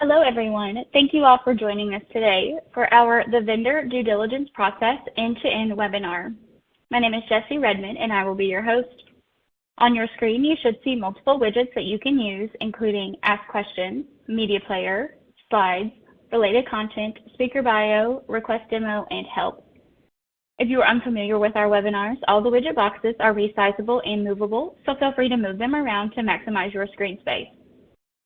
Hello, everyone. Thank you all for joining us today for our The Vendor Due Diligence Process End-to-End webinar. My name is Jessie Redmond, and I will be your host. On your screen, you should see multiple widgets that you can use, including Ask Questions, Media Player, Slides, Related Content, Speaker Bio, Request Demo, and Help. If you are unfamiliar with our webinars, all the widget boxes are resizable and movable, so feel free to move them around to maximize your screen space.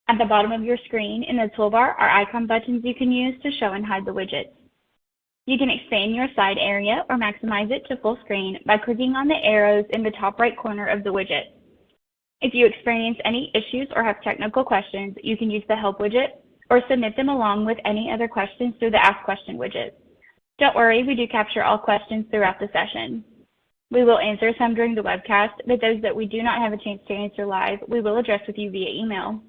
At the bottom of your screen in the toolbar are icon buttons you can use to show and hide the widgets. You can expand your side area or maximize it to full screen by clicking on the arrows in the top right corner of the widget. If you experience any issues or have technical questions, you can use the Help widget or submit them along with any other questions through the Ask Question widget. Don't worry, we do capture all questions throughout the session. We will answer some during the webcast, but those that we do not have a chance to answer live, we will address with you via email.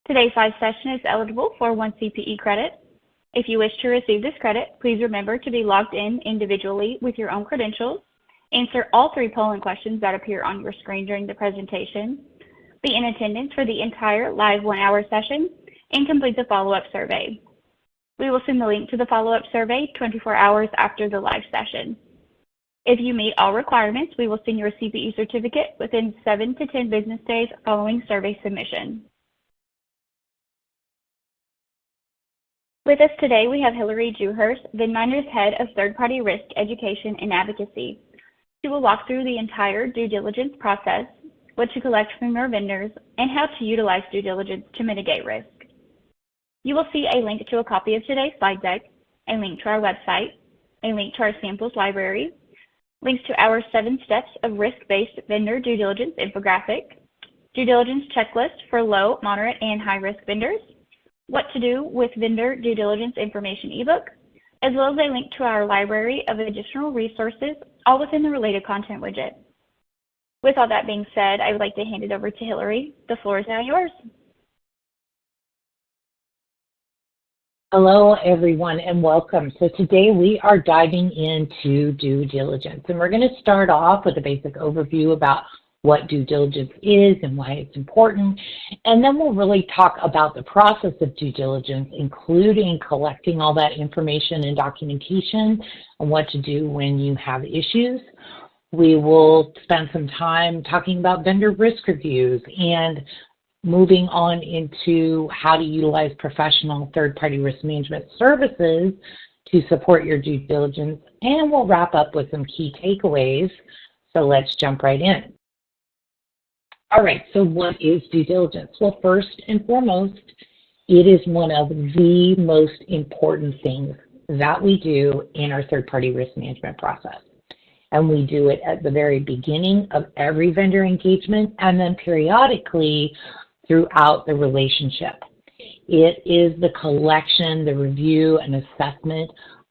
Today's live session is eligible for 1 CPE credit. If you wish to receive this credit, please remember to be logged in individually with your own credentials, answer all 3 polling questions that appear on your screen during the presentation, be in attendance for the entire live 1-hour session, and complete the follow-up survey. We will send the link to the follow-up survey 24 hours after the live session. If you meet all requirements, we will send your CPE certificate within 7 to 10 business days following survey submission. With us today, we have Hillary Dewhurst, VendMinder's Head of Third-Party Risk Education and Advocacy. She will walk through the entire due diligence process, what to collect from your vendors, and how to utilize due diligence to mitigate risk. You will see a link to a copy of today's slide deck, a link to our website, a link to our samples library, links to our 7 steps of risk-based vendor due diligence infographic, due diligence checklist for low, moderate, and high-risk vendors, what to do with vendor due diligence information ebook, as well as a link to our library of additional resources, all within the related content widget. With all that being said, I would like to hand it over to Hillary. The floor is now yours. Hello, everyone, and welcome. So today we are diving into due diligence, and we're going to start off with a basic overview about what due diligence is and why it's important. And then we'll really talk about the process of due diligence, including collecting all that information and documentation and what to do when you have issues. We will spend some time talking about vendor risk reviews and moving on into how to utilize professional third-party risk management services to support your due diligence. And we'll wrap up with some key takeaways. So let's jump right in. All right, so what is due diligence? Well, first and foremost, it is one of the most important things that we do in our third-party risk management process. And we do it at the very beginning of every vendor engagement and then periodically throughout the relationship. It is the collection, the review, and assessment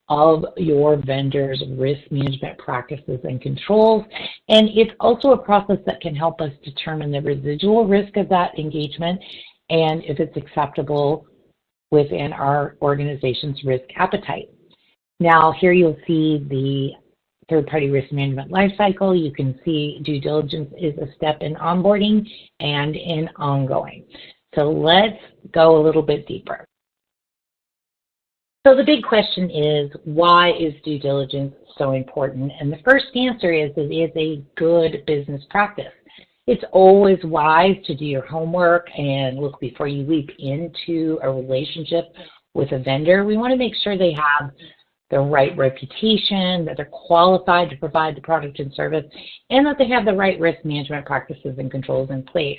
of your vendor's risk management practices and controls. And it's also a process that can help us determine the residual risk of that engagement and if it's acceptable within our organization's risk appetite. Now, here you'll see the third-party risk management lifecycle. You can see due diligence is a step in onboarding and in ongoing. So let's go a little bit deeper. So the big question is, why is due diligence so important? And the first answer is it is a good business practice. It's always wise to do your homework and look before you leap into a relationship with a vendor. We want to make sure they have the right reputation, that they're qualified to provide the product and service, and that they have the right risk management practices and controls in place.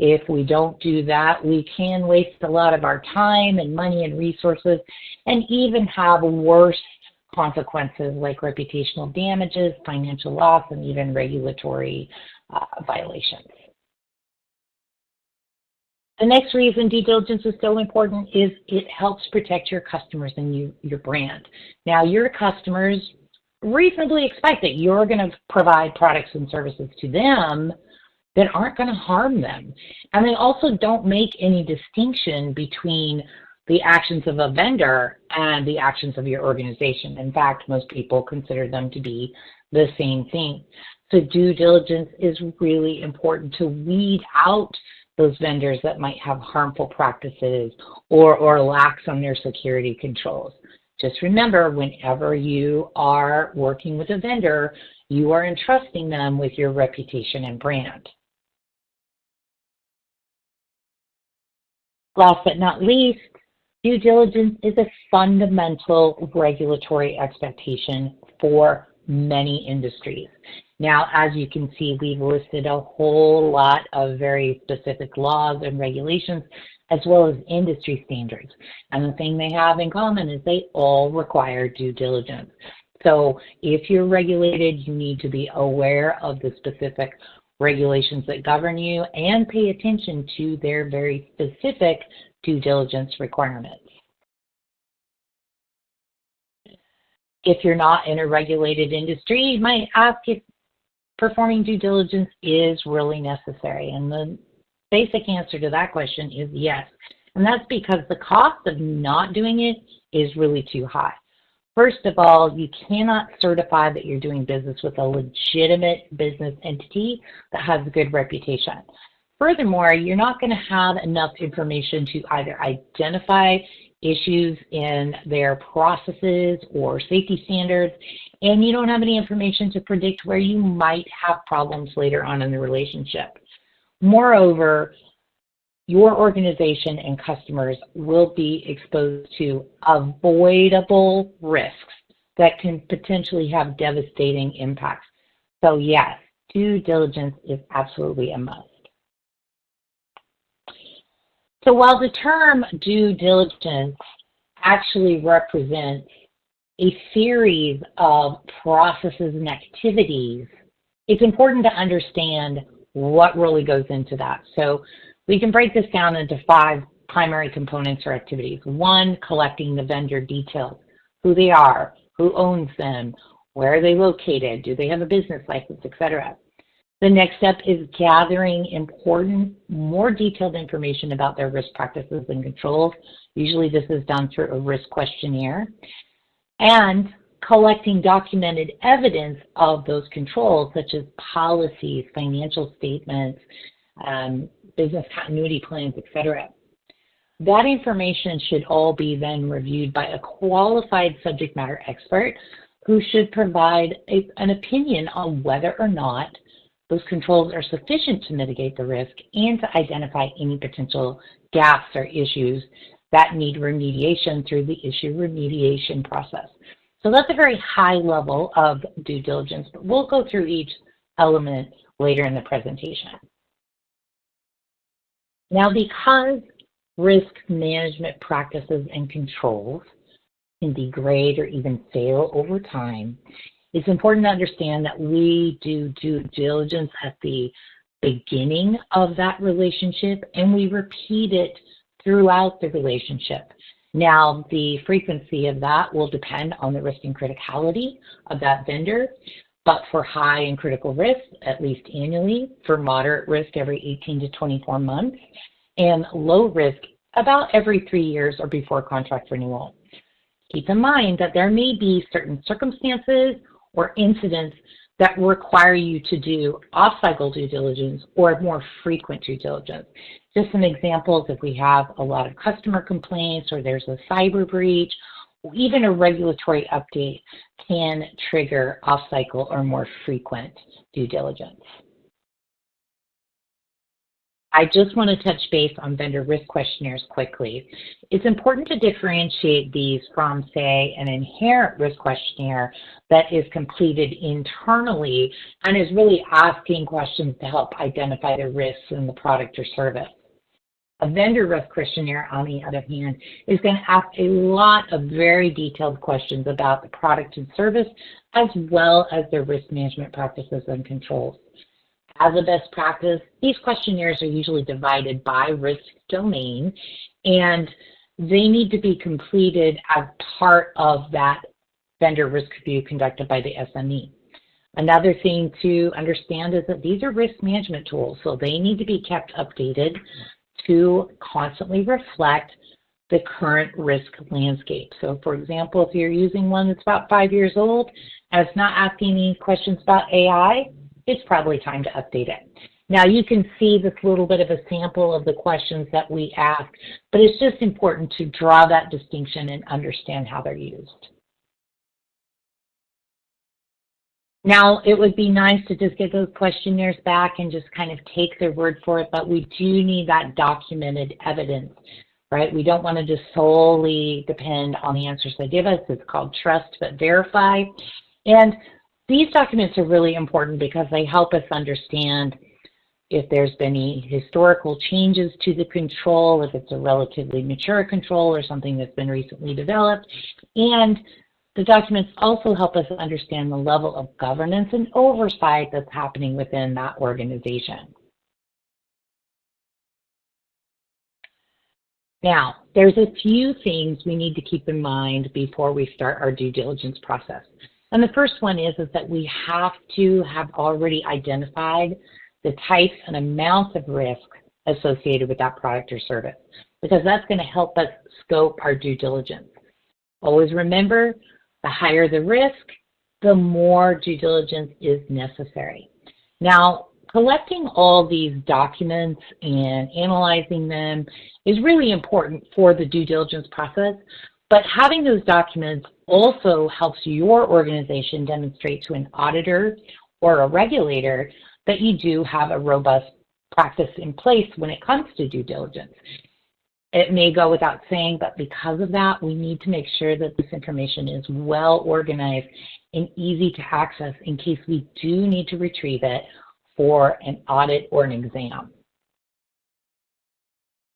If we don't do that, we can waste a lot of our time and money and resources and even have worse consequences like reputational damages, financial loss, and even regulatory violations. The next reason due diligence is so important is it helps protect your customers and your brand. Now, your customers reasonably expect that you're going to provide products and services to them that aren't going to harm them. And they also don't make any distinction between the actions of a vendor and the actions of your organization. In fact, most people consider them to be the same thing. So due diligence is really important to weed out those vendors that might have harmful practices or lax on their security controls. Just remember, whenever you are working with a vendor, you are entrusting them with your reputation and brand. Last but not least, due diligence is a fundamental regulatory expectation for many industries. Now, as you can see, we've listed a whole lot of very specific laws and regulations, as well as industry standards. And the thing they have in common is they all require due diligence. So if you're regulated, you need to be aware of the specific regulations that govern you and pay attention to their very specific due diligence requirements. If you're not in a regulated industry, you might ask if performing due diligence is really necessary. And the basic answer to that question is yes. And that's because the cost of not doing it is really too high. First of all, you cannot certify that you're doing business with a legitimate business entity that has a good reputation. Furthermore, you're not going to have enough information to either identify issues in their processes or safety standards, and you don't have any information to predict where you might have problems later on in the relationship. Moreover, your organization and customers will be exposed to avoidable risks that can potentially have devastating impacts. So yes, due diligence is absolutely a must. So while the term due diligence actually represents a series of processes and activities, it's important to understand what really goes into that. So we can break this down into 5 primary components or activities. 1, collecting the vendor details, who they are, who owns them, where are they located, do they have a business license, etc. The next step is gathering important, more detailed information about their risk practices and controls. Usually this is done through a risk questionnaire. And collecting documented evidence of those controls, such as policies, financial statements, business continuity plans, etc. That information should all be then reviewed by a qualified subject matter expert who should provide an opinion on whether or not those controls are sufficient to mitigate the risk and to identify any potential gaps or issues that need remediation through the issue remediation process. So that's a very high level of due diligence, but we'll go through each element later in the presentation. Now, because risk management practices and controls can degrade or even fail over time, it's important to understand that we do due diligence at the beginning of that relationship and we repeat it throughout the relationship. Now, the frequency of that will depend on the risk and criticality of that vendor, but for high and critical risk, at least annually, for moderate risk every 18 to 24 months, and low risk about every 3 years or before contract renewal. Keep in mind that there may be certain circumstances or incidents that require you to do off-cycle due diligence or more frequent due diligence. Just some examples, if we have a lot of customer complaints or there's a cyber breach, or even a regulatory update can trigger off-cycle or more frequent due diligence. I just want to touch base on vendor risk questionnaires quickly. It's important to differentiate these from, say, an inherent risk questionnaire that is completed internally and is really asking questions to help identify the risks in the product or service. A vendor risk questionnaire, on the other hand, is going to ask a lot of very detailed questions about the product and service, as well as their risk management practices and controls. As a best practice, these questionnaires are usually divided by risk domain, and they need to be completed as part of that vendor risk review conducted by the SME. Another thing to understand is that these are risk management tools, so they need to be kept updated to constantly reflect the current risk landscape. So for example, if you're using one that's about 5 years old and it's not asking any questions about AI, it's probably time to update it. Now you can see this little bit of a sample of the questions that we ask, but it's just important to draw that distinction and understand how they're used. Now, it would be nice to just get those questionnaires back and just kind of take their word for it, but we do need that documented evidence, right? We don't want to just solely depend on the answers they give us. It's called trust but verify. And these documents are really important because they help us understand if there's been any historical changes to the control, if it's a relatively mature control or something that's been recently developed. And the documents also help us understand the level of governance and oversight that's happening within that organization. Now, there's a few things we need to keep in mind before we start our due diligence process. And the first one is that we have to have already identified the types and amounts of risk associated with that product or service, because that's going to help us scope our due diligence. Always remember, the higher the risk, the more due diligence is necessary. Now, collecting all these documents and analyzing them is really important for the due diligence process, but having those documents also helps your organization demonstrate to an auditor or a regulator that you do have a robust practice in place when it comes to due diligence. It may go without saying, but because of that, we need to make sure that this information is well organized and easy to access in case we do need to retrieve it for an audit or an exam.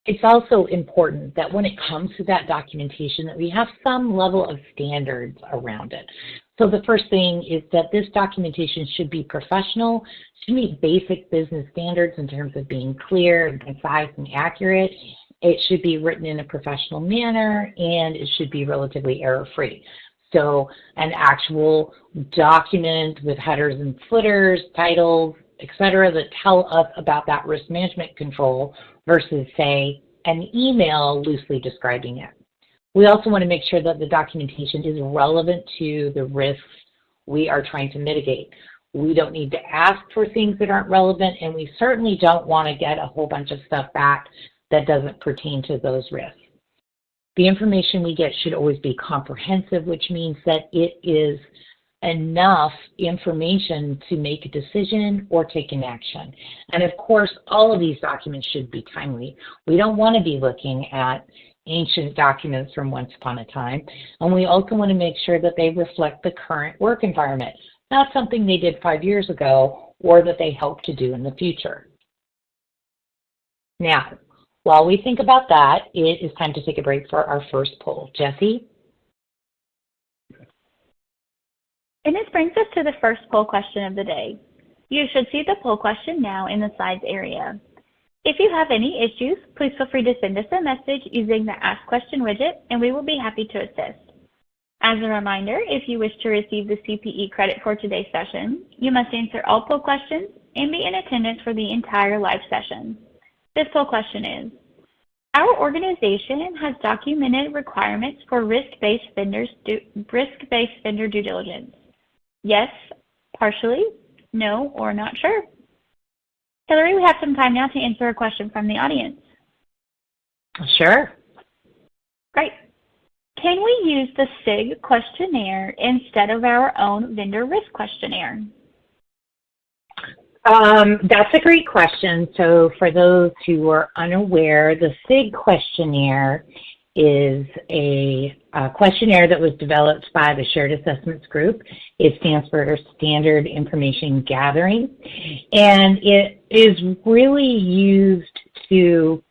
It's also important that when it comes to that documentation that we have some level of standards around it. So the first thing is that this documentation should be professional, should meet basic business standards in terms of being clear and concise and accurate. It should be written in a professional manner, and it should be relatively error-free. So an actual document with headers and footers, titles, etc., that tell us about that risk management control versus, say, an email loosely describing it. We also want to make sure that the documentation is relevant to the risks we are trying to mitigate. We don't need to ask for things that aren't relevant, and we certainly don't want to get a whole bunch of stuff back that doesn't pertain to those risks. The information we get should always be comprehensive, which means that it is enough information to make a decision or take an action. And of course, all of these documents should be timely. We don't want to be looking at ancient documents from once upon a time. And we also want to make sure that they reflect the current work environment, not something they did 5 years ago or that they hope to do in the future. Now, while we think about that, it is time to take a break for our first poll. Jessie? And this brings us to the first poll question of the day. You should see the poll question now in the slides area. If you have any issues, please feel free to send us a message using the Ask Question widget, and we will be happy to assist. As a reminder, if you wish to receive the CPE credit for today's session, you must answer all poll questions and be in attendance for the entire live session. This poll question is, our organization has documented requirements for risk-based vendor due diligence. Yes, partially, no, or not sure. Hillary, we have some time now to answer a question from the audience. Sure. Great. Can we use the SIG questionnaire instead of our own vendor risk questionnaire? That's a great question. So for those who are unaware, the SIG questionnaire is a questionnaire that was developed by the Shared Assessments Group. It stands for Standard Information Gathering, and it is really used to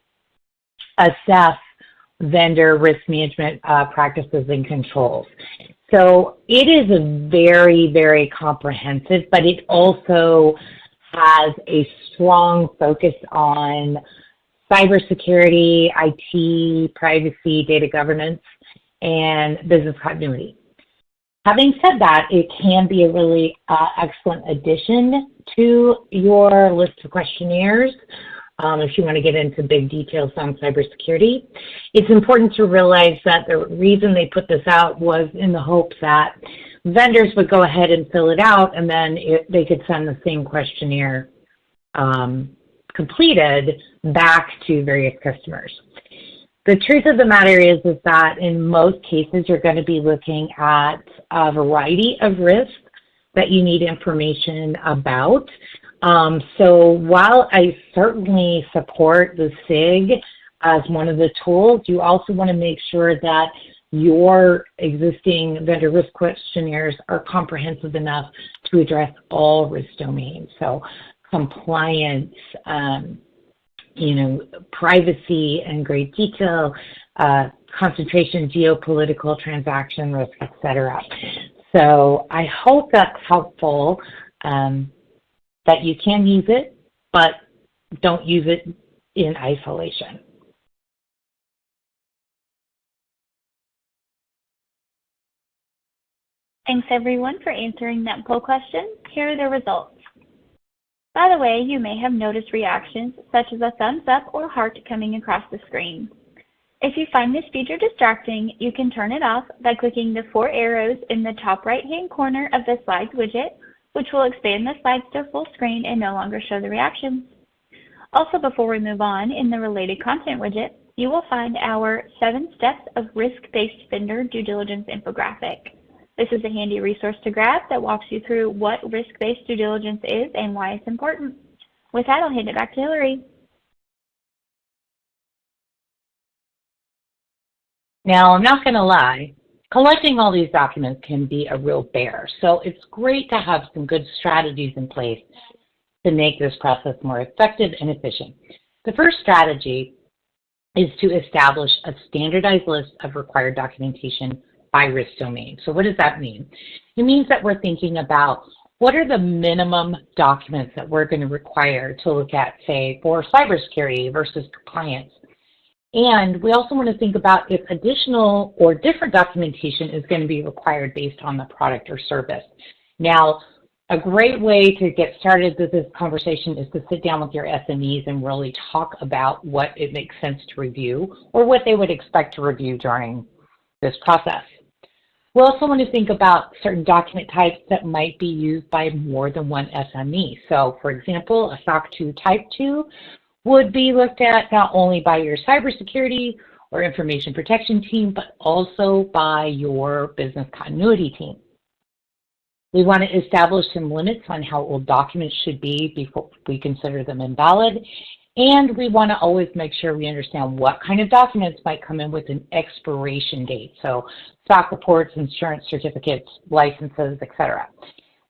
assess vendor risk management practices and controls. So it is a very, very comprehensive, but it also has a strong focus on cybersecurity, IT, privacy, data governance, and business continuity. Having said that, it can be a really excellent addition to your list of questionnaires if you want to get into big details on cybersecurity. It's important to realize that the reason they put this out was in the hope that vendors would go ahead and fill it out, and then they could send the same questionnaire completed back to various customers. The truth of the matter is that in most cases, you're going to be looking at a variety of risks that you need information about. So while I certainly support the SIG as one of the tools, you also want to make sure that your existing vendor risk questionnaires are comprehensive enough to address all risk domains. So compliance, privacy in great detail, concentration, geopolitical, transaction risk, etc. So I hope that's helpful, that you can use it, but don't use it in isolation. Thanks everyone for answering that poll question. Here are the results. By the way, you may have noticed reactions such as a thumbs up or heart coming across the screen. If you find this feature distracting, you can turn it off by clicking the 4 arrows in the top right-hand corner of the slides widget, which will expand the slides to full screen and no longer show the reactions. Also, before we move on, in the related content widget, you will find our 7 steps of risk-based vendor due diligence infographic. This is a handy resource to grab that walks you through what risk-based due diligence is and why it's important. With that, I'll hand it back to Hillary. Now, I'm not going to lie, collecting all these documents can be a real bear. So it's great to have some good strategies in place to make this process more effective and efficient. The first strategy is to establish a standardized list of required documentation by risk domain. So what does that mean? It means that we're thinking about what are the minimum documents that we're going to require to look at, say, for cybersecurity versus compliance. And we also want to think about if additional or different documentation is going to be required based on the product or service. Now, a great way to get started with this conversation is to sit down with your SMEs and really talk about what it makes sense to review or what they would expect to review during this process. We also want to think about certain document types that might be used by more than one SME. So, for example, a SOC 2 Type 2 would be looked at not only by your cybersecurity or information protection team, but also by your business continuity team. We want to establish some limits on how old documents should be before we consider them invalid. And we want to always make sure we understand what kind of documents might come in with an expiration date. So stock reports, insurance certificates, licenses, etc.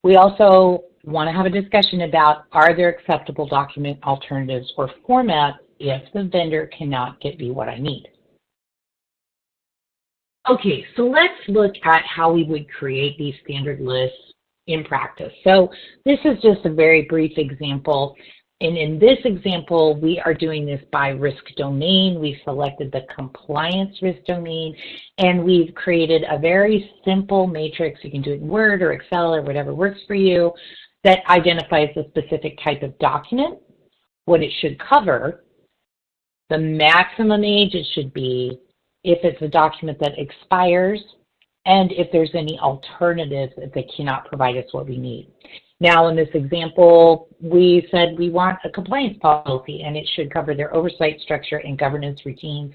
We also want to have a discussion about, are there acceptable document alternatives or formats if the vendor cannot get me what I need? Okay, so let's look at how we would create these standard lists in practice. So this is just a very brief example. And in this example, we are doing this by risk domain. We selected the compliance risk domain, and we've created a very simple matrix. You can do it in Word or Excel or whatever works for you, that identifies a specific type of document, what it should cover, the maximum age it should be, if it's a document that expires, and if there's any alternatives if they cannot provide us what we need. Now, in this example, we said we want a compliance policy, and it should cover their oversight structure and governance routines.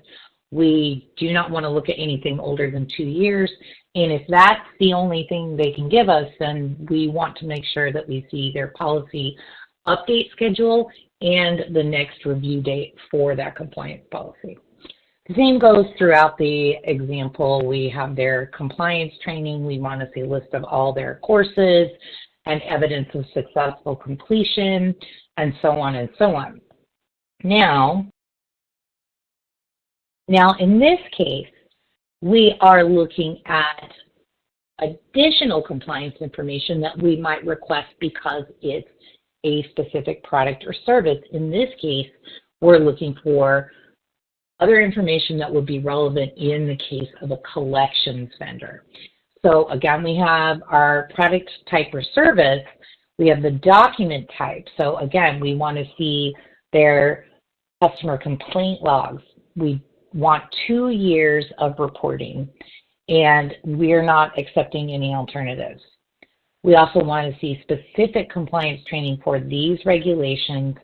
We do not want to look at anything older than 2 years. And if that's the only thing they can give us, then we want to make sure that we see their policy update schedule and the next review date for that compliance policy. The same goes throughout the example. We have their compliance training. We want to see a list of all their courses and evidence of successful completion, and so on and so on. Now in this case, we are looking at additional compliance information that we might request because it's a specific product or service. In this case, we're looking for other information that would be relevant in the case of a collections vendor. So again, we have our product type or service. We have the document type. So again, we want to see their customer complaint logs. We want 2 years of reporting, and we're not accepting any alternatives. We also want to see specific compliance training for these regulations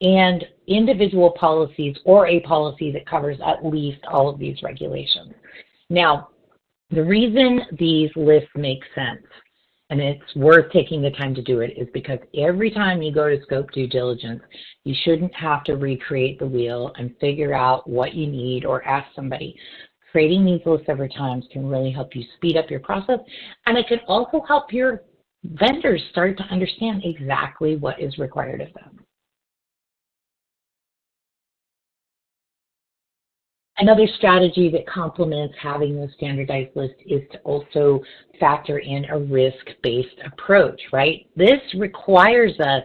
and individual policies or a policy that covers at least all of these regulations. Now, the reason these lists make sense, and it's worth taking the time to do it, is because every time you go to scope due diligence, you shouldn't have to recreate the wheel and figure out what you need or ask somebody. Creating these lists every time can really help you speed up your process, and it can also help your vendors start to understand exactly what is required of them. Another strategy that complements having a standardized list is to also factor in a risk-based approach, right? This requires us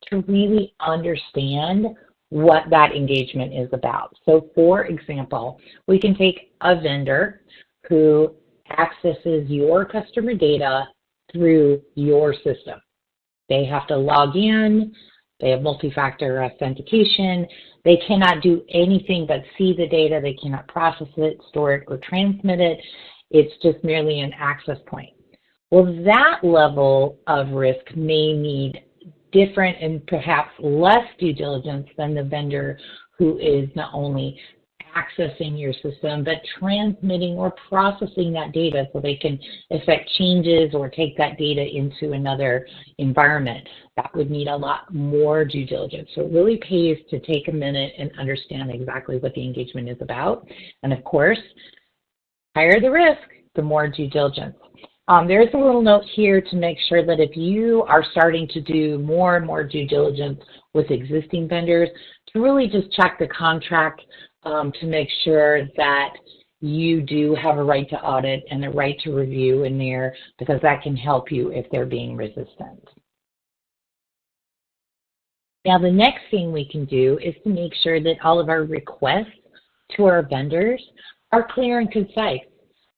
to really understand what that engagement is about. So for example, we can take a vendor who accesses your customer data through your system. They have to log in, they have multi-factor authentication, they cannot do anything but see the data, they cannot process it, store it, or transmit it. It's just merely an access point. Well, that level of risk may need different and perhaps less due diligence than the vendor who is not only accessing your system, but transmitting or processing that data so they can effect changes or take that data into another environment. That would need a lot more due diligence. So it really pays to take a minute and understand exactly what the engagement is about. And of course, higher the risk, the more due diligence. There's a little note here to make sure that if you are starting to do more and more due diligence with existing vendors, to really just check the contract to make sure that you do have a right to audit and a right to review in there, because that can help you if they're being resistant. Now, the next thing we can do is to make sure that all of our requests to our vendors are clear and concise.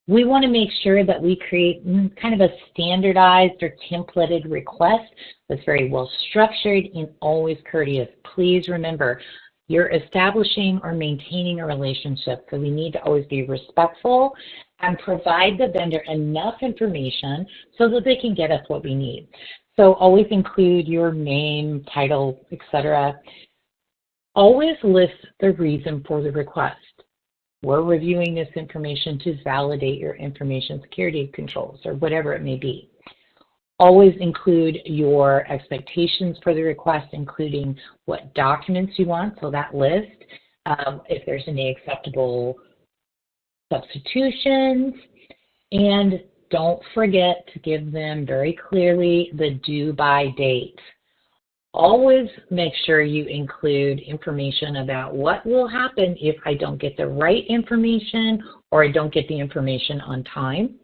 We want to make sure that we create kind of a standardized or templated request that's very well structured and always courteous. Please remember, you're establishing or maintaining a relationship, so we need to always be respectful and provide the vendor enough information so that they can get us what we need. So always include your name, title, etc. Always list the reason for the request. We're reviewing this information to validate your information security controls or whatever it may be. Always include your expectations for the request, including what documents you want, so that list, if there's any acceptable substitutions, and don't forget to give them very clearly the due by date. Always make sure you include information about what will happen if I don't get the right information or I don't get the information on time.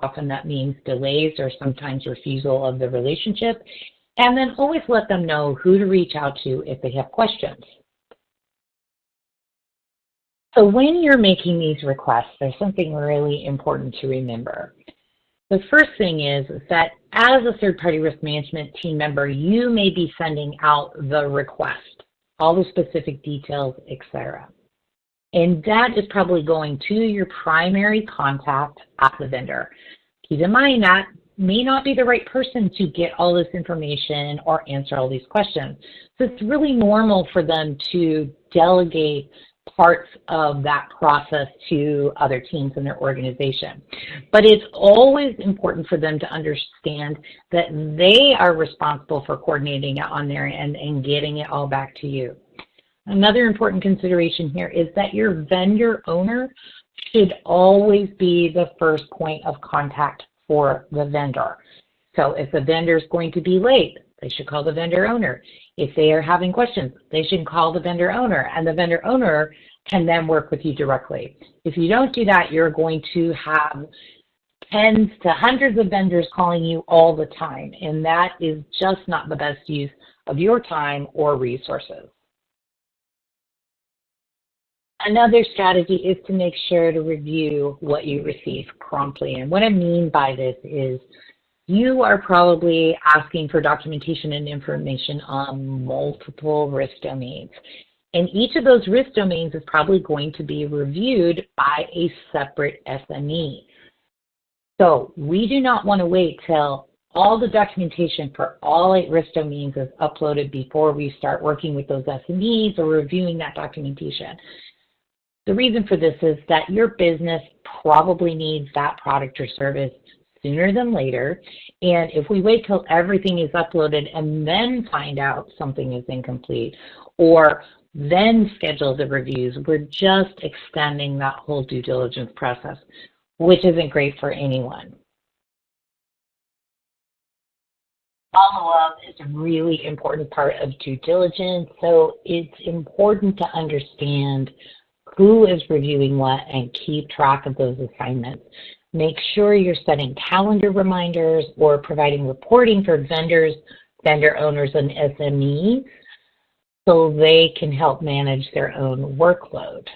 Often that means delays or sometimes refusal of the relationship. And then always let them know who to reach out to if they have questions. So when you're making these requests, there's something really important to remember. The first thing is that as a third-party risk management team member, you may be sending out the request, all the specific details, etc. And that is probably going to your primary contact at the vendor. Keep in mind that may not be the right person to get all this information or answer all these questions. So it's really normal for them to delegate parts of that process to other teams in their organization. But it's always important for them to understand that they are responsible for coordinating it on their end and getting it all back to you. Another important consideration here is that your vendor owner should always be the first point of contact for the vendor. So if the vendor is going to be late, they should call the vendor owner. If they are having questions, they should call the vendor owner, and the vendor owner can then work with you directly. If you don't do that, you're going to have tens to hundreds of vendors calling you all the time, and that is just not the best use of your time or resources. Another strategy is to make sure to review what you receive promptly. And what I mean by this is you are probably asking for documentation and information on multiple risk domains. And each of those risk domains is probably going to be reviewed by a separate SME. So we do not want to wait till all the documentation for all 8 risk domains is uploaded before we start working with those SMEs or reviewing that documentation. The reason for this is that your business probably needs that product or service sooner than later. And if we wait till everything is uploaded and then find out something is incomplete or then schedule the reviews, we're just extending that whole due diligence process, which isn't great for anyone. Follow-up is a really important part of due diligence, so it's important to understand who is reviewing what and keep track of those assignments. Make sure you're setting calendar reminders or providing reporting for vendors, vendor owners, and SMEs so they can help manage their own workload.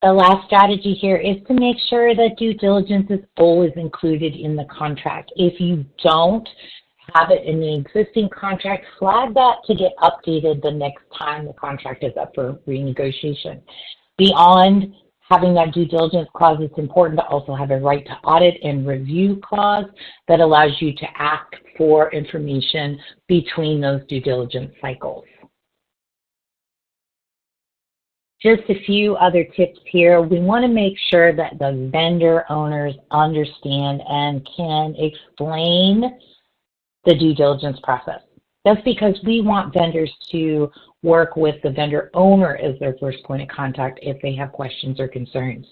The last strategy here is to make sure that due diligence is always included in the contract. If you don't have it in the existing contract, flag that to get updated the next time the contract is up for renegotiation. Beyond having that due diligence clause, it's important to also have a right to audit and review clause that allows you to ask for information between those due diligence cycles. Just a few other tips here. We want to make sure that the vendor owners understand and can explain the due diligence process. That's because we want vendors to work with the vendor owner as their first point of contact if they have questions or concerns.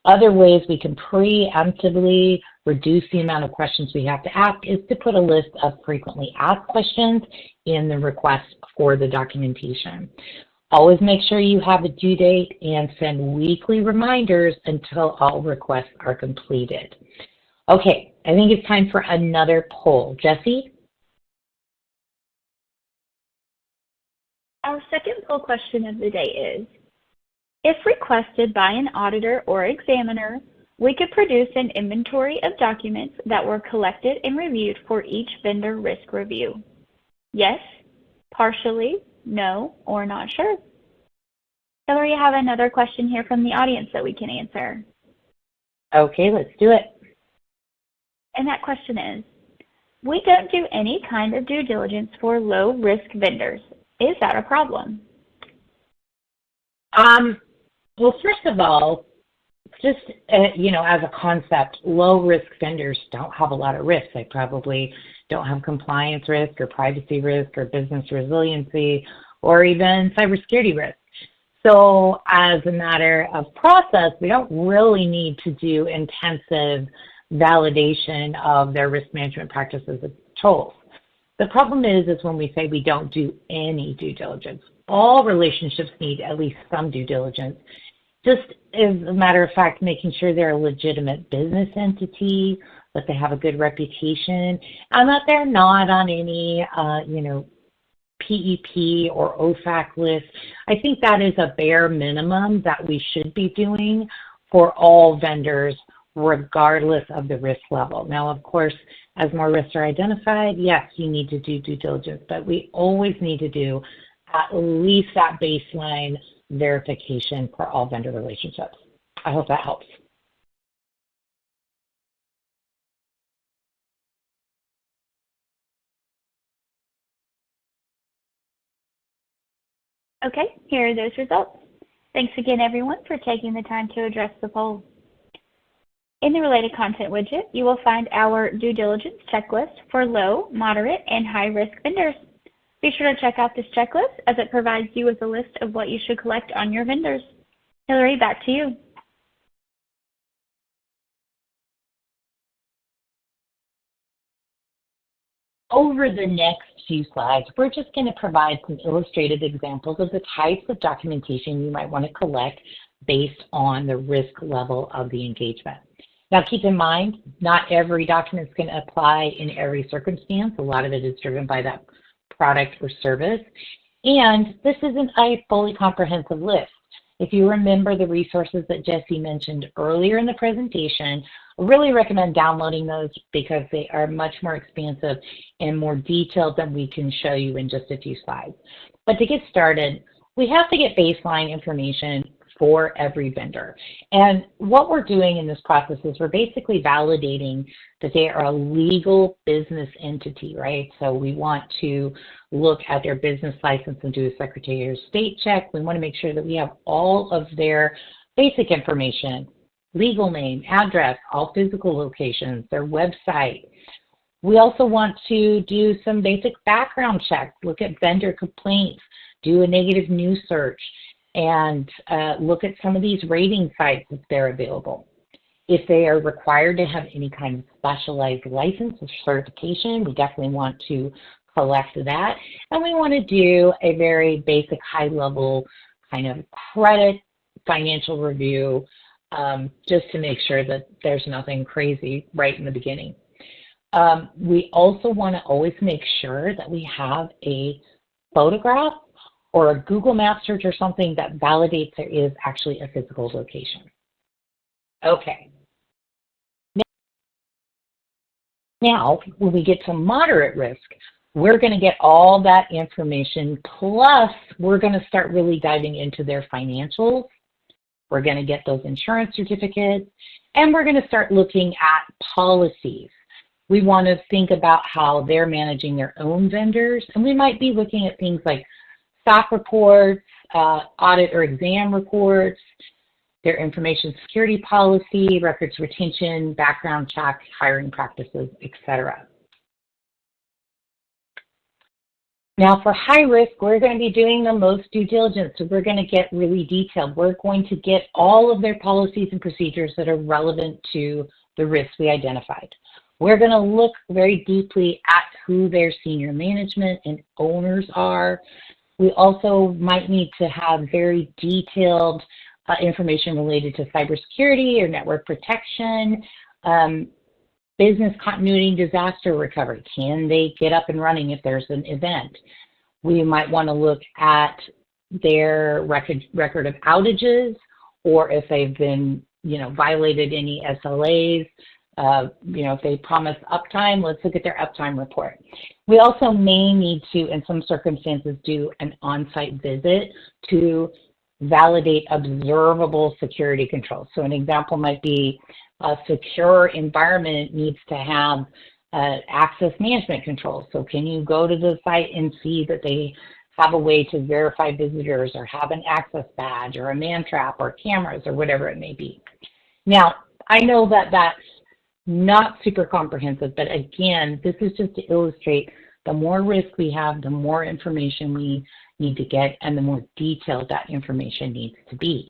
Other ways we can preemptively reduce the amount of questions we have to ask is to put a list of frequently asked questions in the request for the documentation. Always make sure you have a due date and send weekly reminders until all requests are completed. Okay, I think it's time for another poll. Jessie? Our second poll question of the day is, if requested by an auditor or examiner, we could produce an inventory of documents that were collected and reviewed for each vendor risk review. Yes, partially, no, or not sure. Hillary, I have another question here from the audience that we can answer. Okay, let's do it. And that question is, we don't do any kind of due diligence for low-risk vendors. Is that a problem? Well, first of all, just, as a concept, low-risk vendors don't have a lot of risk. They probably don't have compliance risk or privacy risk or business resiliency or even cybersecurity risk. So as a matter of process, we don't really need to do intensive validation of their risk management practices and tools. The problem is when we say we don't do any due diligence. All relationships need at least some due diligence. Just as a matter of fact, making sure they're a legitimate business entity, that they have a good reputation, and that they're not on any, PEP or OFAC list. I think that is a bare minimum that we should be doing for all vendors, regardless of the risk level. Now, of course, as more risks are identified, yes, you need to do due diligence, but we always need to do at least that baseline verification for all vendor relationships. I hope that helps. Okay, here are those results. Thanks again, everyone, for taking the time to address the poll. In the related content widget, you will find our due diligence checklist for low, moderate, and high-risk vendors. Be sure to check out this checklist as it provides you with a list of what you should collect on your vendors. Hillary, back to you. Over the next few slides, we're just going to provide some illustrated examples of the types of documentation you might want to collect based on the risk level of the engagement. Now, keep in mind, not every document is going to apply in every circumstance. A lot of it is driven by that product or service. And this isn't a fully comprehensive list. If you remember the resources that Jessie mentioned earlier in the presentation, I really recommend downloading those because they are much more expansive and more detailed than we can show you in just a few slides. But to get started, we have to get baseline information for every vendor. And what we're doing in this process is we're basically validating that they are a legal business entity, right? So we want to look at their business license and do a Secretary of State check. We want to make sure that we have all of their basic information, legal name, address, all physical locations, their website. We also want to do some basic background checks, look at vendor complaints, do a negative news search, and look at some of these rating sites if they're available. If they are required to have any kind of specialized license or certification, we definitely want to collect that. And we want to do a very basic high-level kind of credit financial review just to make sure that there's nothing crazy right in the beginning. We also want to always make sure that we have a photograph or a Google Map search or something that validates there is actually a physical location. Okay. Now, when we get to moderate risk, we're going to get all that information, plus we're going to start really diving into their financials. We're going to get those insurance certificates, and we're going to start looking at policies. We want to think about how they're managing their own vendors, and we might be looking at things like stock reports, audit or exam reports, their information security policy, records retention, background check, hiring practices, etc. Now for high risk, we're going to be doing the most due diligence, so we're going to get really detailed. We're going to get all of their policies and procedures that are relevant to the risks we identified. We're going to look very deeply at who their senior management and owners are. We also might need to have very detailed information related to cybersecurity or network protection, business continuity, disaster recovery. Can they get up and running if there's an event? We might want to look at their record of outages, or if they've been, violated any SLAs. If they promise uptime, let's look at their uptime report. We also may need to, in some circumstances, do an on-site visit to validate observable security controls. So an example might be a secure environment needs to have access management controls. So can you go to the site and see that they have a way to verify visitors or have an access badge or a man trap or cameras or whatever it may be. Now, I know that that's not super comprehensive, but again, this is just to illustrate the more risk we have, the more information we need to get, and the more detailed that information needs to be.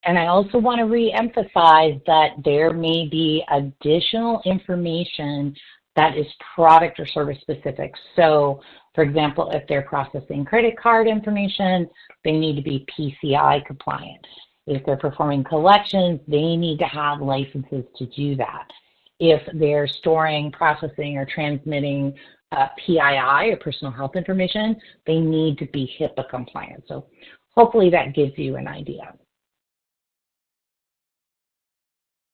And I also want to re-emphasize that there may be additional information that is product or service specific. So, for example, if they're processing credit card information, they need to be PCI compliant. If they're performing collections, they need to have licenses to do that. If they're storing, processing, or transmitting PII, or personal health information, they need to be HIPAA compliant. So hopefully that gives you an idea.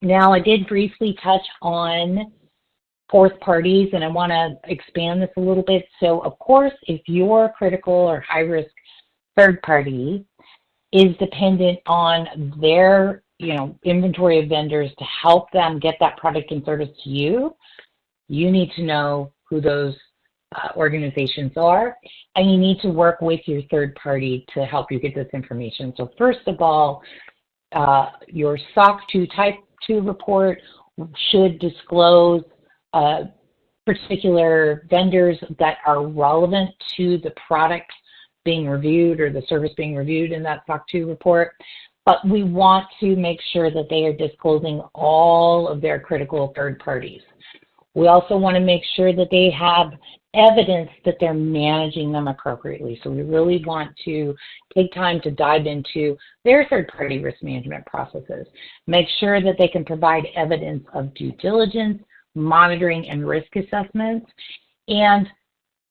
Now, I did briefly touch on fourth parties, and I want to expand this a little bit. So, of course, if your critical or high-risk third party is dependent on their, inventory of vendors to help them get that product and service to you, you need to know who those organizations are, and you need to work with your third party to help you get this information. So first of all, your SOC 2 Type 2 report should disclose particular vendors that are relevant to the product being reviewed or the service being reviewed in that SOC 2 report. But we want to make sure that they are disclosing all of their critical third parties. We also want to make sure that they have evidence that they're managing them appropriately. So we really want to take time to dive into their third-party risk management processes. Make sure that they can provide evidence of due diligence, monitoring, and risk assessments, and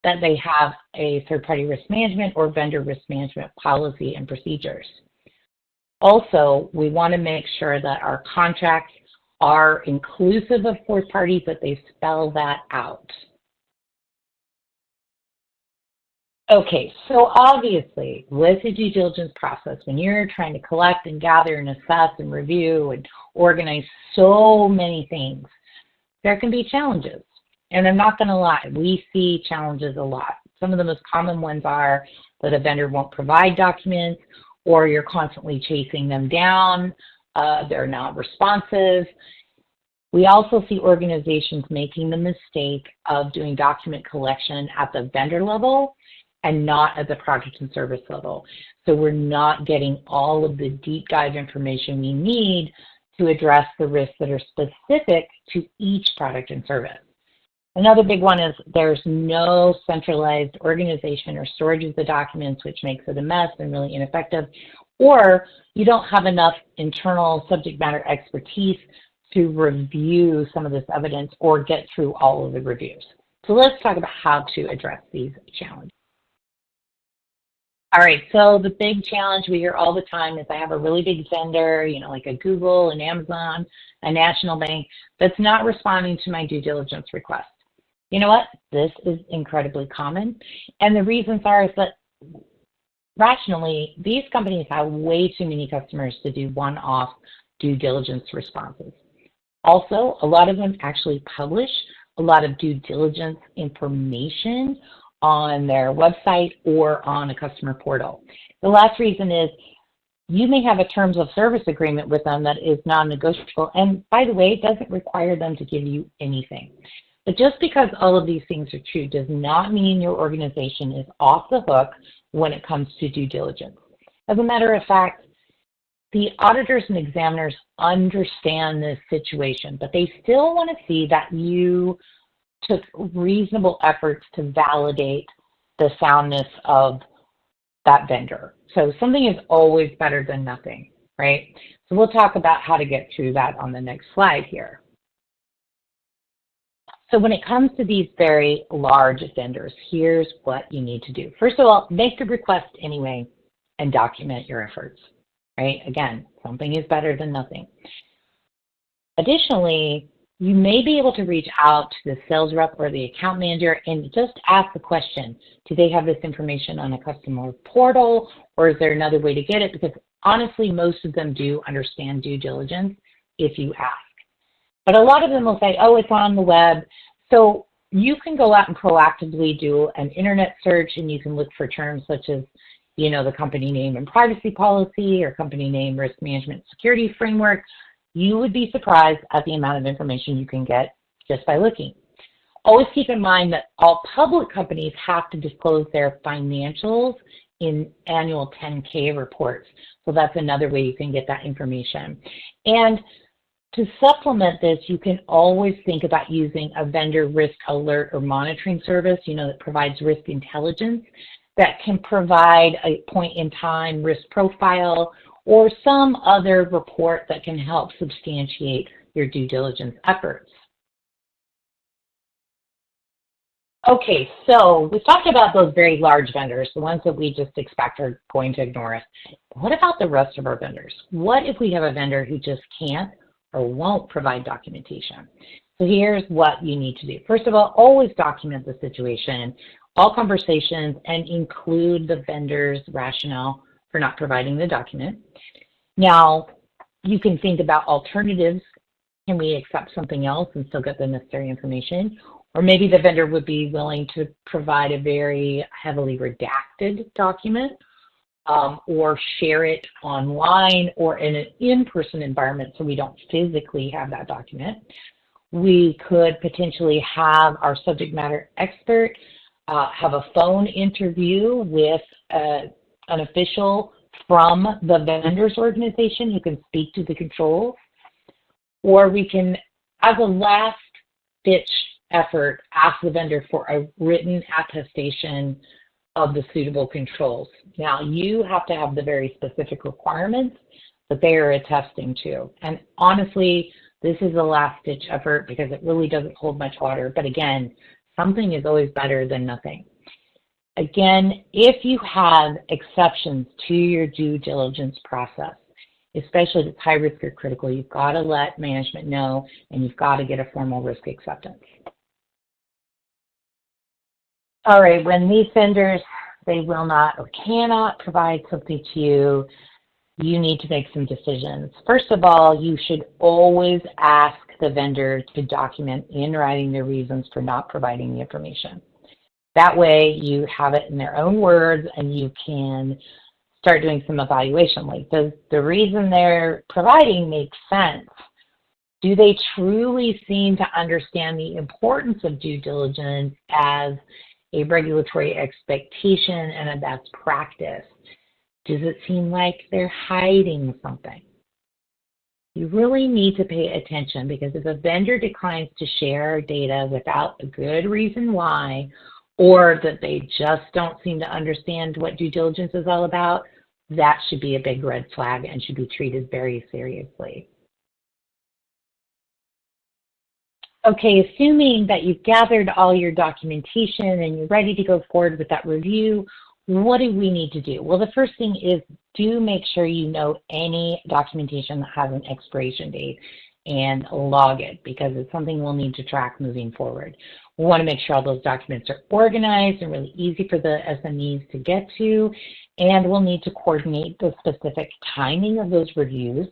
that they have a third-party risk management or vendor risk management policy and procedures. Also, we want to make sure that our contracts are inclusive of fourth parties, that they spell that out. Okay, so obviously with the due diligence process, when you're trying to collect and gather and assess and review and organize so many things, there can be challenges. And I'm not going to lie, we see challenges a lot. Some of the most common ones are that a vendor won't provide documents, or you're constantly chasing them down, they're not responsive. We also see organizations making the mistake of doing document collection at the vendor level and not at the product and service level. So we're not getting all of the deep dive information we need to address the risks that are specific to each product and service. Another big one is there's no centralized organization or storage of the documents, which makes it a mess and really ineffective, or you don't have enough internal subject matter expertise to review some of this evidence or get through all of the reviews. So let's talk about how to address these challenges. All right, so the big challenge we hear all the time is I have a really big vendor, like a Google, an Amazon, a national bank, that's not responding to my due diligence request. You know what? This is incredibly common. And the reasons are is that rationally, these companies have way too many customers to do one-off due diligence responses. Also, a lot of them actually publish a lot of due diligence information on their website or on a customer portal. The last reason is you may have a terms of service agreement with them that is non-negotiable, and by the way, it doesn't require them to give you anything. But just because all of these things are true does not mean your organization is off the hook when it comes to due diligence. As a matter of fact, the auditors and examiners understand this situation, but they still want to see that you took reasonable efforts to validate the soundness of that vendor. So something is always better than nothing, right? So we'll talk about how to get through that on the next slide here. So when it comes to these very large vendors, here's what you need to do. First of all, make the request anyway and document your efforts, right? Again, something is better than nothing. Additionally, you may be able to reach out to the sales rep or the account manager and just ask the question, do they have this information on a customer portal, or is there another way to get it? Because honestly, most of them do understand due diligence if you ask. But a lot of them will say, oh, it's on the web. So you can go out and proactively do an internet search, and you can look for terms such as, the company name and privacy policy, or company name risk management security framework. You would be surprised at the amount of information you can get just by looking. Always keep in mind that all public companies have to disclose their financials in annual 10K reports. So that's another way you can get that information. And to supplement this, you can always think about using a vendor risk alert or monitoring service, that provides risk intelligence that can provide a point-in-time risk profile or some other report that can help substantiate your due diligence efforts. Okay, so we talked about those very large vendors, the ones that we just expect are going to ignore us. What about the rest of our vendors? What if we have a vendor who just can't or won't provide documentation? So here's what you need to do. First of all, always document the situation, all conversations, and include the vendor's rationale for not providing the document. Now, you can think about alternatives. Can we accept something else and still get the necessary information? Or maybe the vendor would be willing to provide a very heavily redacted document, or share it online or in an in-person environment so we don't physically have that document. We could potentially have our subject matter expert have a phone interview with an official from the vendor's organization who can speak to the controls. Or we can, as a last-ditch effort, ask the vendor for a written attestation of the suitable controls. Now, you have to have the very specific requirements that they are attesting to. And honestly, this is a last-ditch effort because it really doesn't hold much water. But again, something is always better than nothing. Again, if you have exceptions to your due diligence process, especially if it's high risk or critical, you've got to let management know, and you've got to get a formal risk acceptance. All right, when these vendors they will not or cannot provide something to you, you need to make some decisions. First of all, you should always ask the vendor to document in writing their reasons for not providing the information. That way you have it in their own words and you can start doing some evaluation. Like, does the reason they're providing make sense? Do they truly seem to understand the importance of due diligence as a regulatory expectation and a best practice? Does it seem like they're hiding something? You really need to pay attention, because if a vendor declines to share data without a good reason why, or that they just don't seem to understand what due diligence is all about, that should be a big red flag and should be treated very seriously. Okay, assuming that you've gathered all your documentation and you're ready to go forward with that review, what do we need to do? Well, the first thing is, do make sure you note any documentation that has an expiration date and log it, because it's something we'll need to track moving forward. We want to make sure all those documents are organized and really easy for the SMEs to get to, and we'll need to coordinate the specific timing of those reviews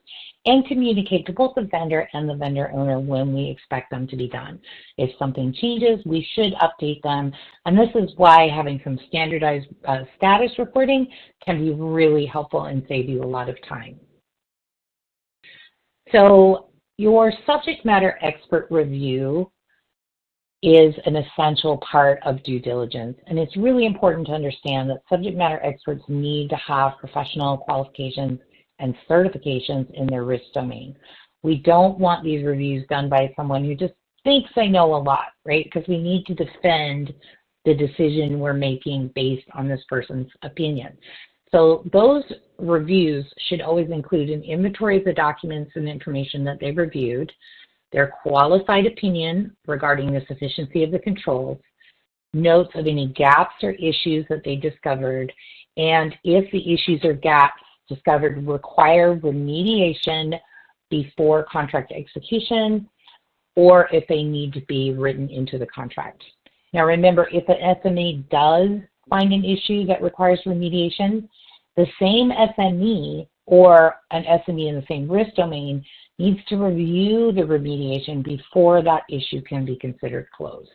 and communicate to both the vendor and the vendor owner when we expect them to be done. If something changes, we should update them, and this is why having some standardized status reporting can be really helpful and save you a lot of time. So your subject matter expert review is an essential part of due diligence, and it's really important to understand that subject matter experts need to have professional qualifications and certifications in their risk domain. We don't want these reviews done by someone who just thinks they know a lot, right? Because we need to defend the decision we're making based on this person's opinion. So those reviews should always include an inventory of the documents and information that they've reviewed, their qualified opinion regarding the sufficiency of the controls, notes of any gaps or issues that they discovered, and if the issues or gaps discovered require remediation before contract execution, or if they need to be written into the contract. Now remember, if an SME does find an issue that requires remediation, the same SME or an SME in the same risk domain needs to review the remediation before that issue can be considered closed.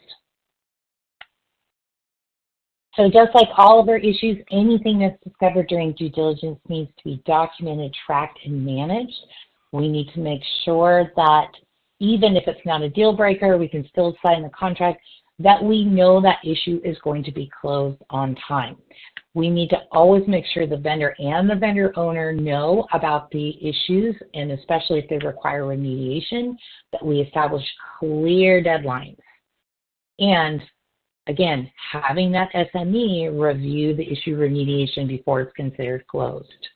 So just like all of our issues, anything that's discovered during due diligence needs to be documented, tracked, and managed. We need to make sure that even if it's not a deal breaker, we can still sign the contract, that we know that issue is going to be closed on time. We need to always make sure the vendor and the vendor owner know about the issues, and especially if they require remediation, that we establish clear deadlines. And again, having that SME review the issue remediation before it's considered closed.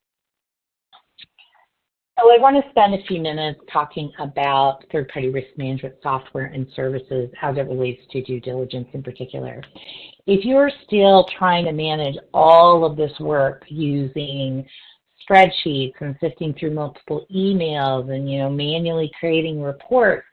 So I want to spend a few minutes talking about third-party risk management software and services as it relates to due diligence in particular. If you're still trying to manage all of this work using spreadsheets and sifting through multiple emails and manually creating reports,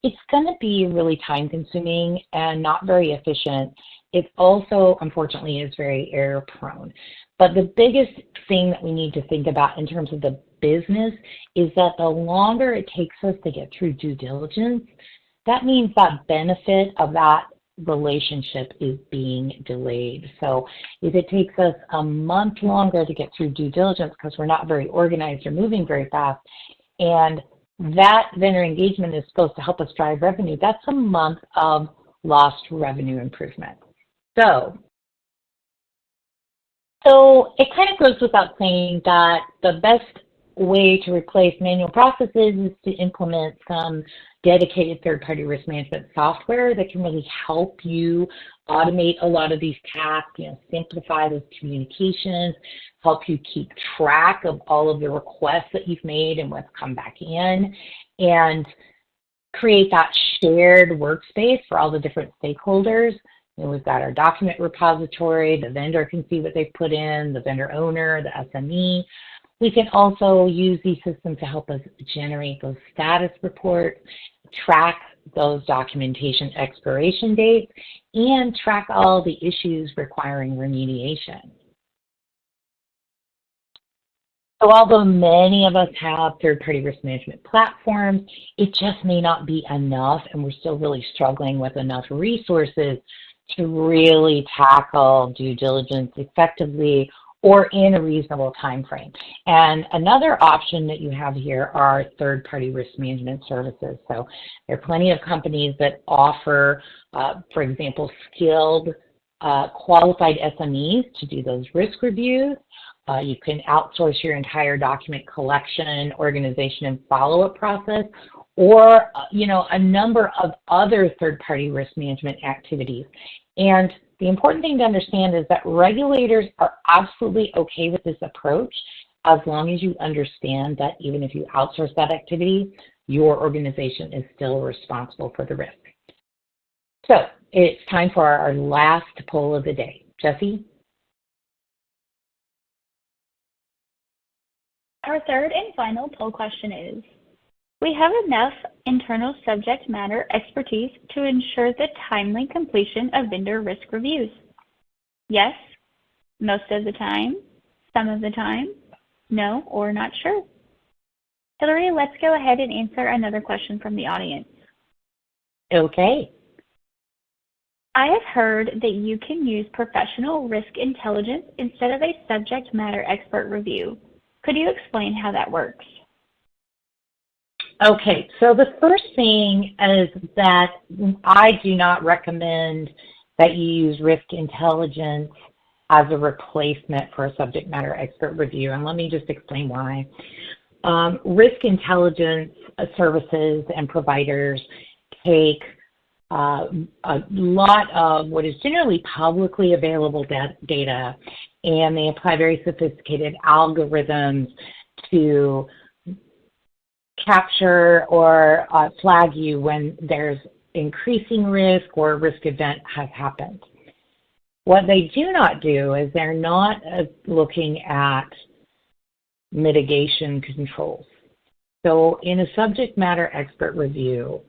it's going to be really time-consuming and not very efficient. It also, unfortunately, is very error-prone. But the biggest thing that we need to think about in terms of the business is that the longer it takes us to get through due diligence, that means that benefit of that relationship is being delayed. So if it takes us a month longer to get through due diligence because we're not very organized or moving very fast, and that vendor engagement is supposed to help us drive revenue, that's a month of lost revenue improvement. So it kind of goes without saying that the best way to replace manual processes is to implement some dedicated third-party risk management software that can really help you automate a lot of these tasks, simplify those communications, help you keep track of all of the requests that you've made and what's come back in, and create that shared workspace for all the different stakeholders. We've got our document repository, the vendor can see what they've put in, the vendor owner, the SME. We can also use these systems to help us generate those status reports, track those documentation expiration dates, and track all the issues requiring remediation. So although many of us have third-party risk management platforms, it just may not be enough, and we're still really struggling with enough resources to really tackle due diligence effectively or in a reasonable time frame. And another option that you have here are third-party risk management services. So there are plenty of companies that offer, for example, skilled, qualified SMEs to do those risk reviews. You can outsource your entire document collection, organization, and follow-up process, or a number of other third-party risk management activities. And the important thing to understand is that regulators are absolutely okay with this approach as long as you understand that even if you outsource that activity, your organization is still responsible for the risk. So it's time for our last poll of the day. Jessie? Our third and final poll question is, we have enough internal subject matter expertise to ensure the timely completion of vendor risk reviews? Yes, most of the time, some of the time, no, or not sure. Hillary, let's go ahead and answer another question from the audience. Okay. I have heard that you can use professional risk intelligence instead of a subject matter expert review. Could you explain how that works? Okay, so the first thing is that I do not recommend that you use risk intelligence as a replacement for a subject matter expert review, and let me just explain why. Risk intelligence services and providers take a lot of what is generally publicly available data, and they apply very sophisticated algorithms to capture or flag you when there's increasing risk or a risk event has happened. What they do not do is they're not looking at mitigation controls. So in a subject matter expert review,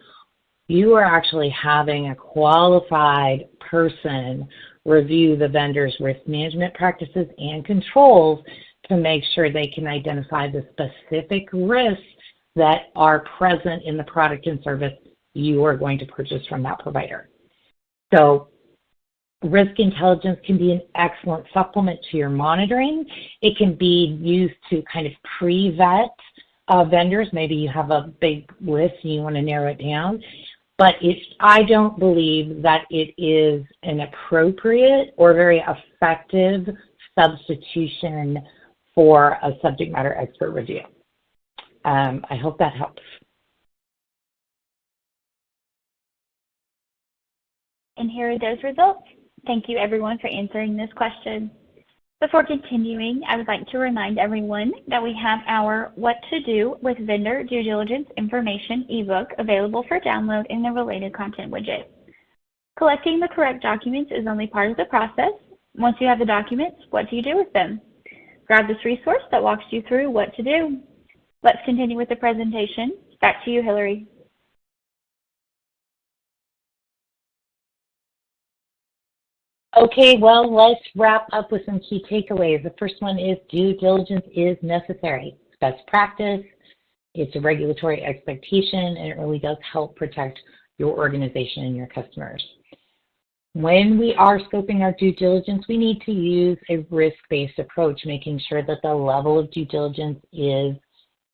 you are actually having a qualified person review the vendor's risk management practices and controls to make sure they can identify the specific risks that are present in the product and service you are going to purchase from that provider. So risk intelligence can be an excellent supplement to your monitoring. It can be used to kind of pre-vet vendors. Maybe you have a big list and you want to narrow it down. But I don't believe that it is an appropriate or very effective substitution for a subject matter expert review. I hope that helps. And here are those results. Thank you everyone for answering this question. Before continuing, I would like to remind everyone that we have our What to Do with Vendor Due Diligence Information ebook available for download in the related content widget. Collecting the correct documents is only part of the process. Once you have the documents, what do you do with them? Grab this resource that walks you through what to do. Let's continue with the presentation. Back to you, Hillary. Okay, well, let's wrap up with some key takeaways. The first one is due diligence is necessary. It's best practice, it's a regulatory expectation, and it really does help protect your organization and your customers. When we are scoping our due diligence, we need to use a risk-based approach, making sure that the level of due diligence is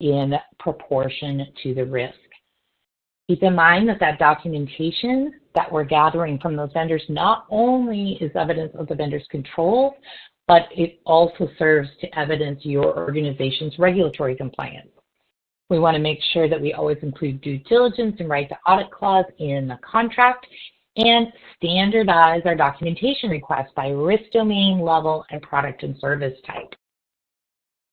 in proportion to the risk. Keep in mind that documentation that we're gathering from those vendors not only is evidence of the vendor's control, but it also serves to evidence your organization's regulatory compliance. We want to make sure that we always include due diligence and right to audit clause in the contract and standardize our documentation requests by risk domain, level, and product and service type.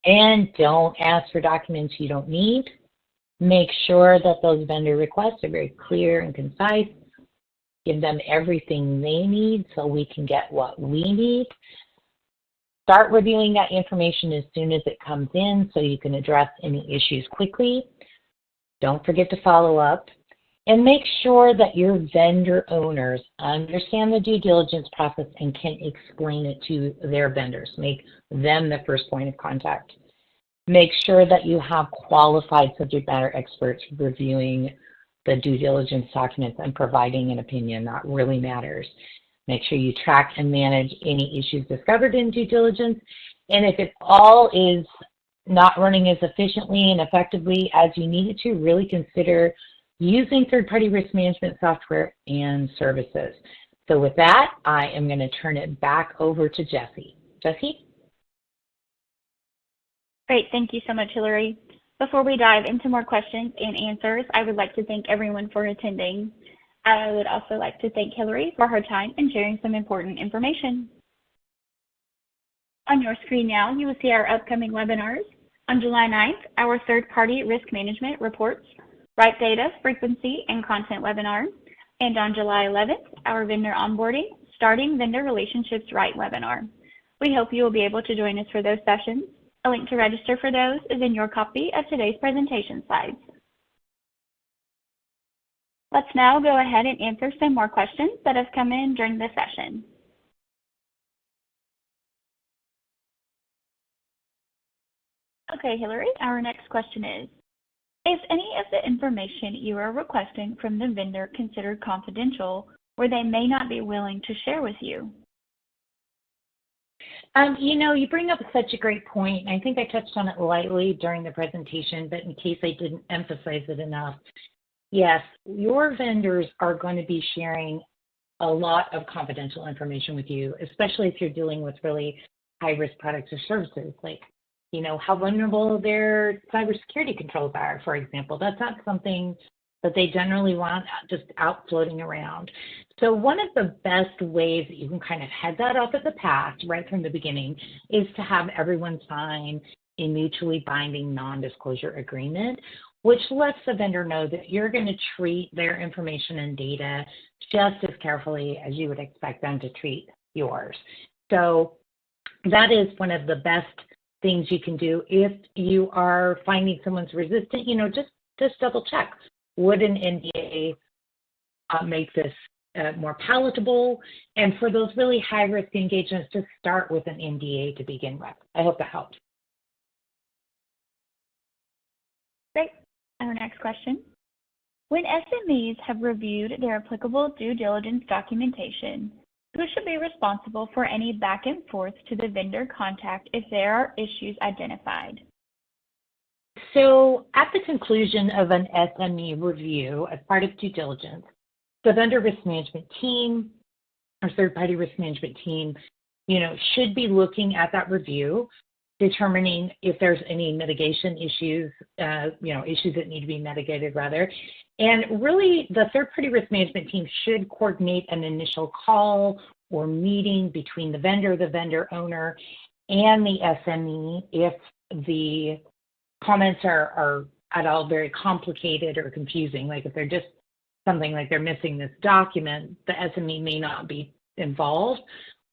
And don't ask for documents you don't need. Make sure that those vendor requests are very clear and concise. Give them everything they need so we can get what we need. Start reviewing that information as soon as it comes in so you can address any issues quickly. Don't forget to follow up. And make sure that your vendor owners understand the due diligence process and can explain it to their vendors. Make them the first point of contact. Make sure that you have qualified subject matter experts reviewing the due diligence documents and providing an opinion. That really matters. Make sure you track and manage any issues discovered in due diligence. And if it all is not running as efficiently and effectively as you need it to, really consider using third-party risk management software and services. So with that, I am going to turn it back over to Jessie. Jessie? Great. Thank you so much, Hillary. Before we dive into more questions and answers, I would like to thank everyone for attending. I would also like to thank Hillary for her time and sharing some important information. On your screen now, you will see our upcoming webinars. On July 9th, our third-party risk management reports, right data, frequency, and content webinar. And on July 11th, our vendor onboarding, starting vendor relationships right webinar. We hope you will be able to join us for those sessions. A link to register for those is in your copy of today's presentation slides. Let's now go ahead and answer some more questions that have come in during the session. Okay, Hillary, our next question is any of the information you are requesting from the vendor considered confidential where they may not be willing to share with you? You bring up such a great point. I think I touched on it lightly during the presentation, but in case I didn't emphasize it enough, yes, your vendors are going to be sharing a lot of confidential information with you, especially if you're dealing with really high-risk products or services, like, how vulnerable their cybersecurity controls are, for example. That's not something that they generally want just out floating around. So one of the best ways that you can kind of head that off at the pass right from the beginning is to have everyone sign a mutually binding non-disclosure agreement, which lets the vendor know that you're going to treat their information and data just as carefully as you would expect them to treat yours. So that is one of the best things you can do. If you are finding someone's resistant, just double check. Would an NDA make this more palatable? And for those really high-risk engagements, just start with an NDA to begin with. I hope that helps. Great. Our next question. When SMEs have reviewed their applicable due diligence documentation, who should be responsible for any back and forth to the vendor contact if there are issues identified? So at the conclusion of an SME review as part of due diligence, the vendor risk management team or third-party risk management team, should be looking at that review, determining if there's any mitigation issues, issues that need to be mitigated rather. And really, the third-party risk management team should coordinate an initial call or meeting between the vendor owner, and the SME if the comments are at all very complicated or confusing. Like if they're just something like they're missing this document, the SME may not be involved.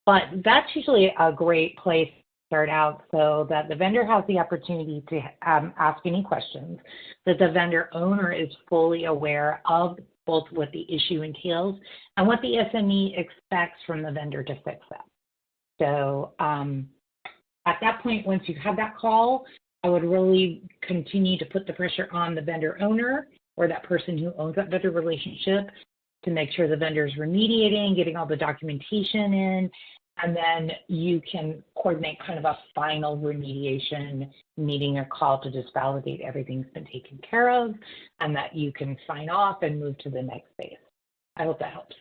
But that's usually a great place start out so that the vendor has the opportunity to ask any questions, that the vendor owner is fully aware of both what the issue entails and what the SME expects from the vendor to fix it. So at that point, once you've had that call, I would really continue to put the pressure on the vendor owner or that person who owns that vendor relationship to make sure the vendor is remediating, getting all the documentation in, and then you can coordinate kind of a final remediation meeting or call to just validate everything's been taken care of and that you can sign off and move to the next phase. I hope that helps.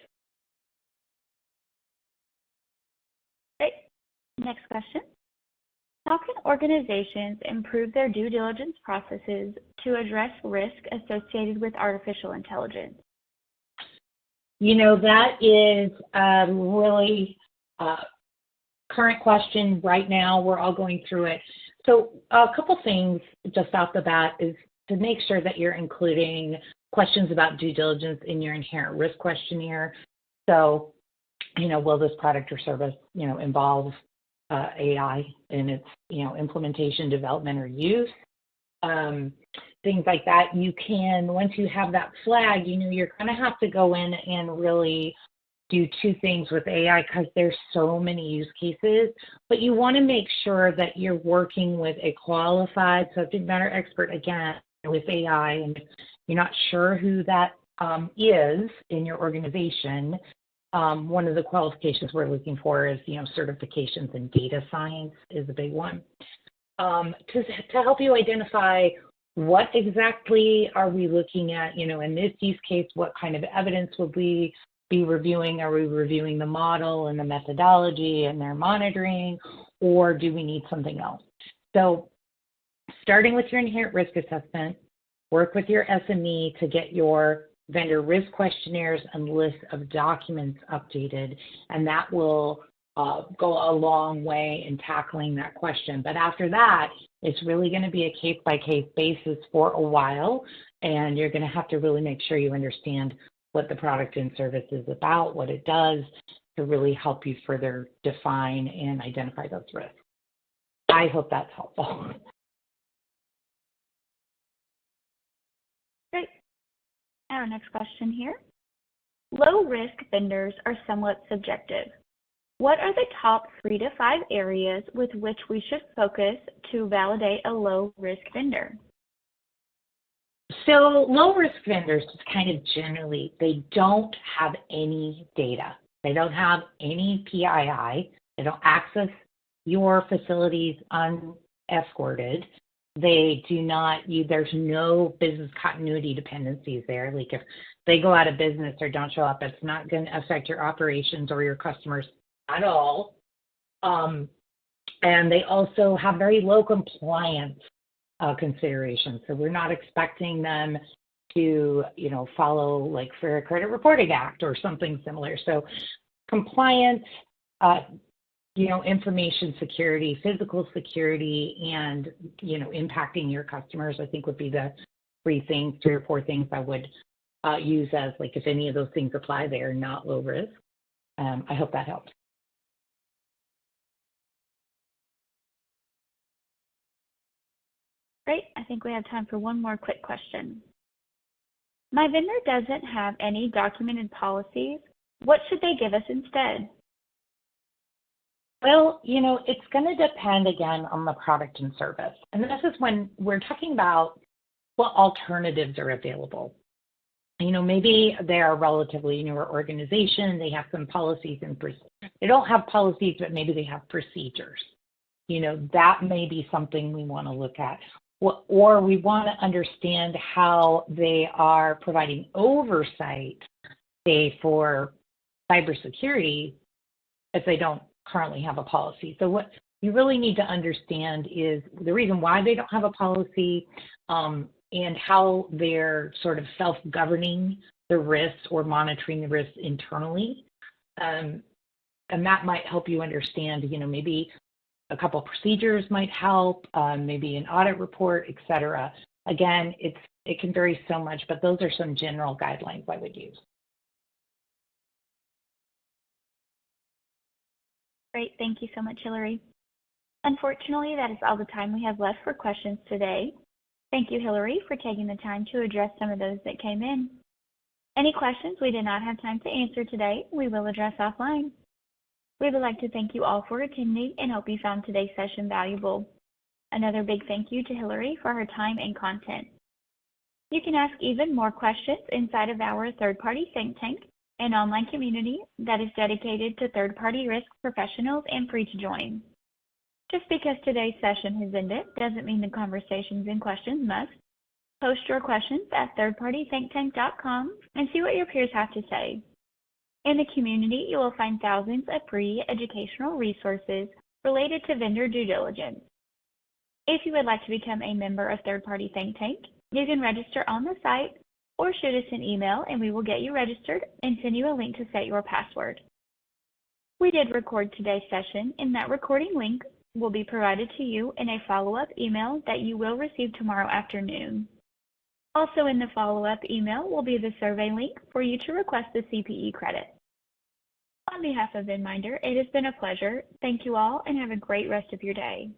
Great. Next question. How can organizations improve their due diligence processes to address risk associated with artificial intelligence? That is really current question right now. We're all going through it. So a couple things just off the bat is to make sure that you're including questions about due diligence in your inherent risk questionnaire. So, will this product or service, involve AI in its, implementation, development, or use? things like that. You can, once you have that flag, you're going to have to go in and really do two things with AI because there's so many use cases, but you want to make sure that you're working with a qualified subject matter expert, again, with AI, and you're not sure who that is in your organization. One of the qualifications we're looking for is, certifications in data science is a big one. To help you identify what exactly are we looking at, in this use case, what kind of evidence would we be reviewing? Are we reviewing the model and the methodology and their monitoring, or do we need something else? So starting with your inherent risk assessment, work with your SME to get your vendor risk questionnaires and list of documents updated, and that will go a long way in tackling that question. But after that, it's really going to be a case-by-case basis for a while, and you're going to have to really make sure you understand what the product and service is about, what it does, to really help you further define and identify those risks. I hope that's helpful. Great. Our next question here. Low-risk vendors are somewhat subjective. What are the top 3 to 5 areas with which we should focus to validate a low-risk vendor? So low-risk vendors, just kind of generally, they don't have any data. They don't have any PII. They don't access your facilities unescorted. They do not, there's no business continuity dependencies there. Like if they go out of business or don't show up, it's not going to affect your operations or your customers at all. And they also have very low compliance considerations. So we're not expecting them to, follow like Fair Credit Reporting Act or something similar. So compliance, information security, physical security, and, impacting your customers, I think would be the 3 or 4 things I would use as, like, if any of those things apply, they are not low risk. I hope that helps. Great. I think we have time for one more quick question. My vendor doesn't have any documented policies. What should they give us instead? Well, it's going to depend, again, on the product and service. And this is when we're talking about what alternatives are available. Maybe they're a relatively newer organization. They have some policies and they don't have policies, but maybe they have procedures. That may be something we want to look at. Or we want to understand how they are providing oversight, say, for cybersecurity, if they don't currently have a policy. So what you really need to understand is the reason why they don't have a policy, and how they're sort of self-governing the risks or monitoring the risks internally. And that might help you understand, maybe a couple of procedures might help, maybe an audit report, et cetera. Again, it can vary so much, but those are some general guidelines I would use. Great. Thank you so much, Hillary. Unfortunately, that is all the time we have left for questions today. Thank you, Hillary, for taking the time to address some of those that came in. Any questions we did not have time to answer today, we will address offline. We would like to thank you all for attending and hope you found today's session valuable. Another big thank you to Hillary for her time and content. You can ask even more questions inside of our third-party think tank, an online community that is dedicated to third-party risk professionals and free to join. Just because today's session has ended doesn't mean the conversations and questions must. Post your questions at thirdpartythinktank.com and see what your peers have to say. In the community, you will find thousands of free educational resources related to vendor due diligence. If you would like to become a member of Third Party Think Tank, you can register on the site or shoot us an email and we will get you registered and send you a link to set your password. We did record today's session, and that recording link will be provided to you in a follow-up email that you will receive tomorrow afternoon. Also in the follow-up email will be the survey link for you to request the CPE credit. On behalf of VinMinder, it has been a pleasure. Thank you all and have a great rest of your day.